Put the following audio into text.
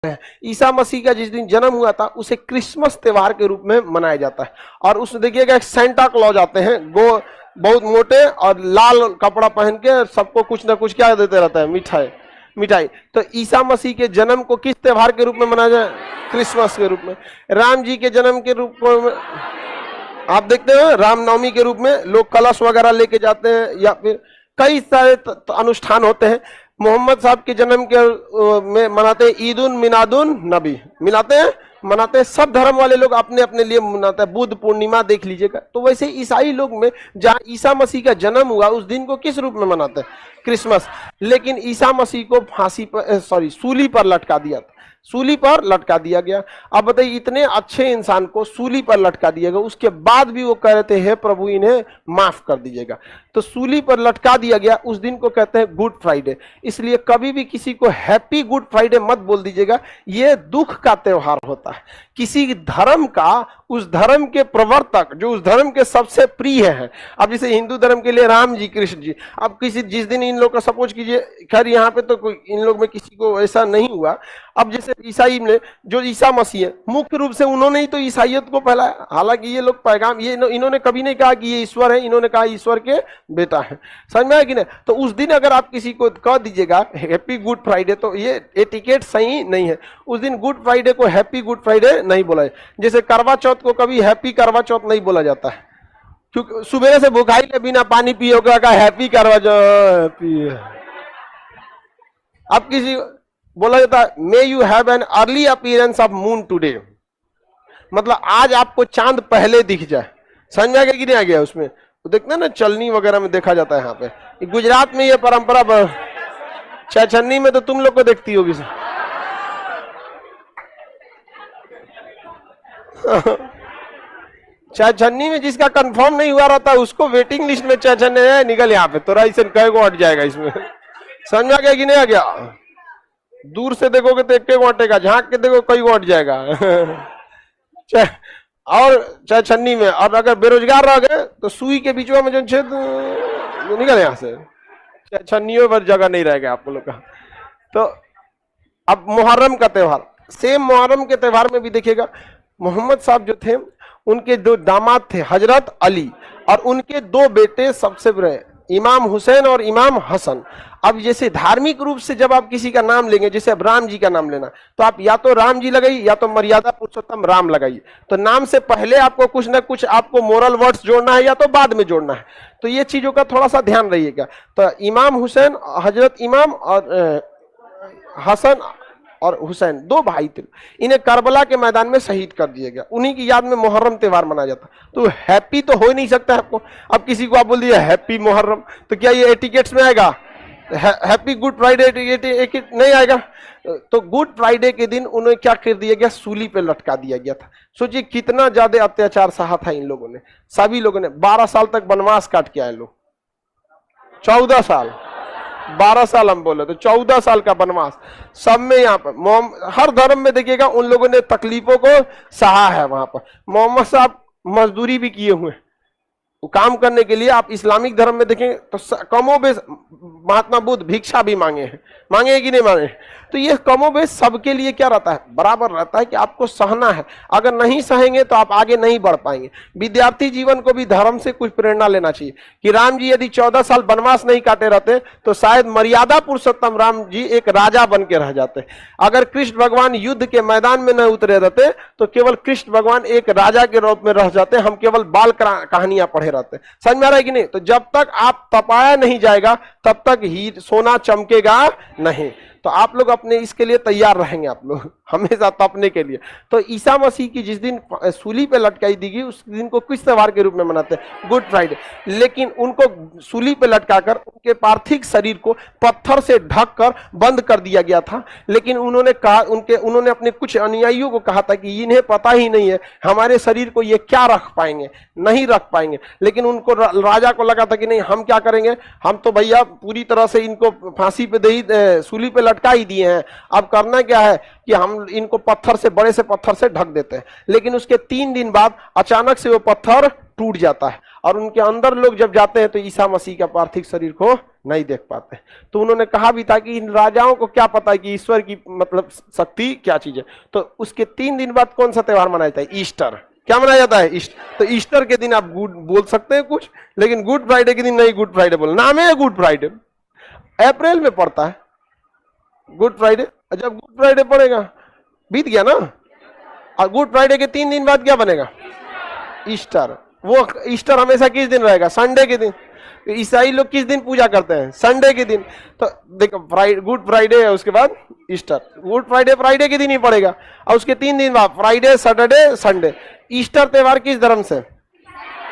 है। ईसा मसीह का जिस दिन जन्म हुआ था उसे क्रिसमस त्योहार के रूप में मनाया जाता है। और उसमें देखिएगा एक सेंटा क्लॉज आते हैं, वो बहुत मोटे और लाल कपड़ा पहन के सबको कुछ ना कुछ क्या देते रहता है, मिठाई मिठाई। तो ईसा मसीह के जन्म को किस त्योहार के रूप में मनाया जाए? क्रिसमस के रूप में। राम जी के जन्म के रूप में आप देखते हो रामनवमी के रूप में लोग कलश वगैरह लेके जाते हैं, या फिर कई सारे अनुष्ठान होते हैं। मोहम्मद साहब के जन्म के में मनाते हैं ईदुन मिलादुन नबी, मिलाते हैं मनाते हैं। सब धर्म वाले लोग अपने अपने लिए मनाते हैं। बुद्ध पूर्णिमा देख लीजिएगा। तो वैसे ईसाई लोग में जहाँ ईसा मसीह का जन्म हुआ उस दिन को किस रूप में मनाते हैं? क्रिसमस। लेकिन ईसा मसीह को फांसी पर सूली पर लटका दिया था, सूली पर लटका दिया गया। अब बताइए इतने अच्छे इंसान को सूली पर लटका दिया गया, उसके बाद भी वो कह रहे थे हे प्रभु इन्हें माफ कर दीजिएगा। तो सूली पर लटका दिया गया, उस दिन को कहते हैं गुड फ्राइडे। इसलिए कभी भी किसी को हैप्पी गुड फ्राइडे मत बोल दीजिएगा, ये दुख का त्योहार होता है। किसी धर्म का, उस धर्म के प्रवर्तक जो उस धर्म के सबसे प्रिय हैं, अब जैसे हिंदू धर्म के लिए राम जी कृष्ण जी, अब किसी जिस दिन इन लोग का सपोज कीजिए, खैर यहाँ पे तो कोई इन लोग में किसी को ऐसा नहीं हुआ। अब जैसे ईसाई में जो ईसा मसीह है, मुख्य रूप से उन्होंने ही तो ईसाइयत को फैलाया। हालांकि ये लोग पैगाम ये इन्होंने कभी नहीं कहा कि ये ईश्वर है, इन्होंने कहा ईश्वर के बेटा है। समझ में आया कि नहीं? तो उस दिन अगर आप किसी को कह दीजिएगा हैप्पी गुड फ्राइडे, तो ये एटिकेट सही नहीं है। उस दिन गुड फ्राइडे को हैप्पी गुड फ्राइडे नहीं बोला है। जैसे करवा चौथ को कभी हैप्पी करवा चौथ नहीं बोला जाता है, क्योंकि सुबह से भुखाई ले बिना पानी पिए का हैप्पी करवा चौथ। अब किसी बोला जाता है may you have an early appearance of moon today, मतलब आज आपको चांद पहले दिख जाए। समझ में आ गया कि नहीं आ गया? उसमें तो देखते हैं ना चलनी वगैरह में देखा जाता है। यहाँ पे गुजरात में ये परंपरा, छन्नी में तो तुम लोग को देखती होगी छन्नी में जिसका कंफर्म नहीं हुआ रहता उसको वेटिंग लिस्ट में छन्ने निकल यहाँ पे, तो राइसन कई को हट जाएगा इसमें। समझ में आ गया कि नहीं आ गया? दूर से देखोगे तो एक अटेगा, झांक के देखो कई को हट जाएगा। और चाहे छन्नी में, और अगर बेरोजगार रह गए तो सुई के बीच में जो छेद निकल यहाँ से, चाहे छन्नियों पर जगह नहीं रहेगा आप लोग का। तो अब मुहर्रम का त्योहार, सेम मुहर्रम के त्योहार में भी देखिएगा, मोहम्मद साहब जो थे उनके दो दामाद थे हजरत अली, और उनके दो बेटे सबसे बड़े इमाम हुसैन और इमाम हसन। अब जैसे धार्मिक रूप से जब आप किसी का नाम लेंगे, जैसे अब राम जी का नाम लेना, तो आप या तो राम जी लगाइए या तो मर्यादा पुरुषोत्तम राम लगाइए। तो नाम से पहले आपको कुछ ना कुछ आपको मोरल वर्ड्स जोड़ना है या तो बाद में जोड़ना है। तो ये चीजों का थोड़ा सा ध्यान रहिएगा। तो इमाम हुसैन, हजरत इमाम और हसन और हुसैन दो भाई थे, इन्हें करबला के मैदान में शहीद कर दिया गया। उन्हीं की याद में मुहर्रम त्योहार मनाया जाता। तो हैप्पी तो हो ही नहीं सकता आपको। अब किसी को आप बोल दिए हैप्पी मुहर्रम, तो क्या ये एटिकेट्स में आएगा? हैप्पी गुड फ्राइडे एटिकेट नहीं आएगा। तो गुड फ्राइडे के दिन उन्हें क्या कर दिया गया? सूली पे लटका दिया गया था। सोचिए कितना ज्यादा अत्याचार सहा था इन लोगों ने, सभी लोगों ने। 12 साल तक वनवास काट के आए लोग, 14 साल, 12 साल हम बोले तो 14 साल का वनवास सब में। यहाँ पर हर धर्म में देखिएगा उन लोगों ने तकलीफों को सहा है। वहां पर मोहम्मद साहब मजदूरी भी किए हुए काम करने के लिए। आप इस्लामिक धर्म में देखें तो कमोबेश महात्मा बुद्ध भिक्षा भी मांगे हैं, मांगे कि नहीं मांगे? तो ये कमोबेश सबके लिए क्या रहता है? बराबर रहता है कि आपको सहना है। अगर नहीं सहेंगे तो आप आगे नहीं बढ़ पाएंगे। विद्यार्थी जीवन को भी धर्म से कुछ प्रेरणा लेना चाहिए कि राम जी यदि 14 साल वनवास नहीं काटे रहते तो शायद मर्यादा पुरुषोत्तम राम जी एक राजा बन के रह जाते। अगर कृष्ण भगवान युद्ध के मैदान में न उतरे रहते तो केवल कृष्ण भगवान एक राजा के रूप में रह जाते, हम केवल बाल कहानियां पढ़े रहते। समझ में आ रहा है कि नहीं? तो जब तक आप तपाया नहीं जाएगा तब तक ही सोना चमकेगा नहीं। तो आप लोग अपने इसके लिए तैयार रहेंगे, आप लोग हमेशा तपने के लिए। तो ईसा मसीह की जिस दिन सूली पे लटकाई दी गई उस दिन को किस त्योहार के रूप में मनाते हैं? Good Friday. लेकिन उनको सूली पे लटकाकर उनके पार्थिव शरीर को पत्थर से ढककर बंद कर दिया गया था। लेकिन उन्होंने कहा, उन्होंने अपने कुछ अनुयायियों को कहा था कि इन्हें पता ही नहीं है हमारे शरीर को ये क्या रख पाएंगे, नहीं रख पाएंगे। लेकिन उनको राजा को लगा था कि नहीं हम क्या करेंगे, हम तो भैया पूरी तरह से इनको फांसी पे सूली पे लटका ही दिए हैं, अब करना क्या है कि हम इनको पत्थर से, बड़े से पत्थर से ढक देते हैं। लेकिन उसके 3 दिन बाद अचानक से वो पत्थर टूट जाता है और उनके अंदर लोग जब जाते हैं तो ईसा मसीह का पार्थिव शरीर को नहीं देख पाते। तो उन्होंने कहा भी था कि इन राजाओं को क्या पता है कि ईश्वर की मतलब शक्ति क्या चीज है। तो उसके 3 दिन बाद कौन सा त्योहार मनाया जाता है? ईस्टर। क्या मनाया जाता है? ईस्टर। तो ईस्टर के दिन आप गुड बोल सकते हैं कुछ, लेकिन गुड फ्राइडे के दिन नहीं गुड फ्राइडे बोल, नाम है गुड फ्राइडे, अप्रैल में पड़ता है गुड फ्राइडे। जब गुड फ्राइडे पड़ेगा बीत गया ना, और गुड फ्राइडे के 3 दिन बाद क्या बनेगा? ईस्टर। वो ईस्टर हमेशा किस दिन रहेगा? संडे के दिन। ईसाई लोग किस दिन पूजा करते हैं? संडे के दिन। तो देखो गुड फ्राइडे है, उसके बाद ईस्टर। गुड फ्राइडे फ्राइडे के दिन ही पड़ेगा, और उसके 3 दिन बाद फ्राइडे, सैटरडे, संडे। ईस्टर त्योहार किस धर्म से?